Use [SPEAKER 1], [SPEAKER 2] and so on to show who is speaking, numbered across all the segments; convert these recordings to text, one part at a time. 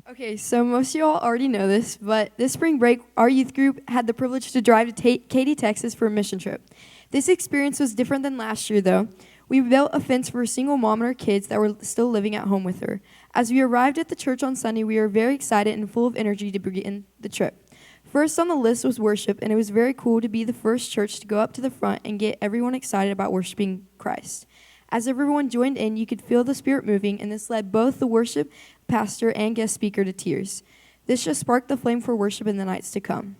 [SPEAKER 1] Okay, so most of y'all already know this, but this spring break, our youth group had the privilege to drive to Katy, Texas for a mission trip. This experience was different than last year, though. We built a fence for a single mom and her kids that were still living at home with her. As we arrived at the church on Sunday, we were very excited and full of energy to begin the trip. First on the list was worship, and it was very cool to be the first church to go up to the front and get everyone excited about worshiping Christ. As everyone joined in, you could feel the Spirit moving, and this led both the worship pastor and guest speaker to tears. This just sparked the flame for worship in the nights to come.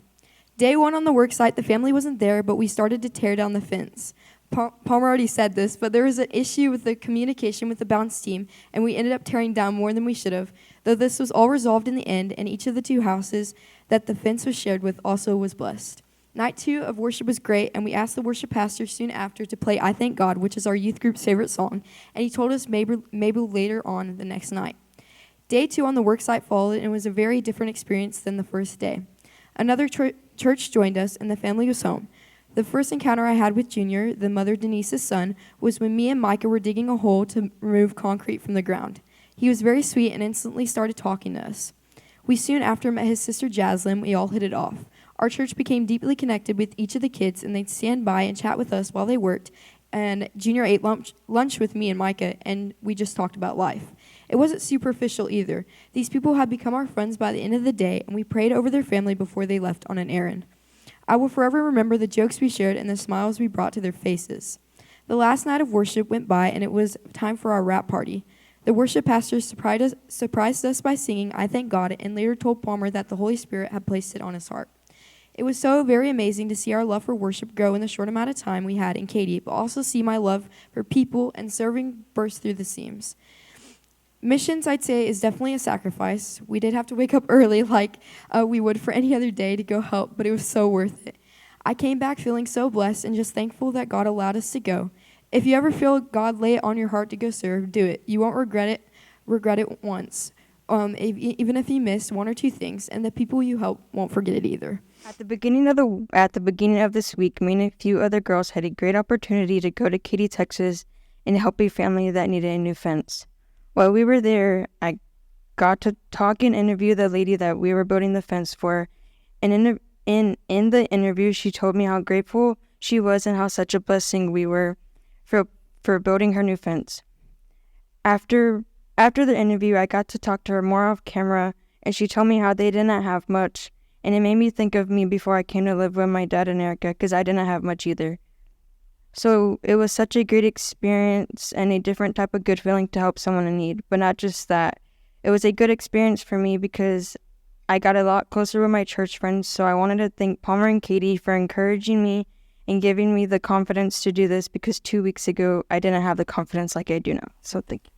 [SPEAKER 1] Day one on the work site, the family wasn't there, but we started to tear down the fence. Palmer already said this, but there was an issue with the communication with the bounce team, and we ended up tearing down more than we should have, though this was all resolved in the end, and each of the two houses that the fence was shared with also was blessed. Night 2 of worship was great, and we asked the worship pastor soon after to play I Thank God, which is our youth group's favorite song, and he told us maybe later on the next night. Day 2 on the worksite followed, and it was a very different experience than the first day. Another church joined us, and the family was home. The first encounter I had with Junior, the mother Denise's son, was when me and Micah were digging a hole to remove concrete from the ground. He was very sweet and instantly started talking to us. We soon after met his sister Jaslyn. We all hit it off. Our church became deeply connected with each of the kids, and they'd stand by and chat with us while they worked, and Junior ate lunch with me and Micah, and we just talked about life. It wasn't superficial either. These people had become our friends by the end of the day, and we prayed over their family before they left on an errand. I will forever remember the jokes we shared and the smiles we brought to their faces. The last night of worship went by, and it was time for our wrap party. The worship pastor surprised us by singing I Thank God, and later told Palmer that the Holy Spirit had placed it on his heart. It was so very amazing to see our love for worship grow in the short amount of time we had in Katy, but also see my love for people and serving burst through the seams. Missions, I'd say, is definitely a sacrifice. We did have to wake up early like we would for any other day to go help, but it was so worth it. I came back feeling so blessed and just thankful that God allowed us to go. If you ever feel God lay it on your heart to go serve, do it. You won't regret it once, even if you missed one or two things, and the people you help won't forget it either.
[SPEAKER 2] At the beginning of this week, me and a few other girls had a great opportunity to go to Katy, Texas, and help a family that needed a new fence. While we were there, I got to talk and interview the lady that we were building the fence for, and in the interview, she told me how grateful she was and how such a blessing we were for building her new fence. After the interview, I got to talk to her more off camera, and she told me how they didn't have much. And it made me think of me before I came to live with my dad and Erica, because I didn't have much either. So it was such a great experience and a different type of good feeling to help someone in need. But not just that. It was a good experience for me because I got a lot closer with my church friends. So I wanted to thank Palmer and Katie for encouraging me and giving me the confidence to do this, because 2 weeks ago I didn't have the confidence like I do now. So thank you.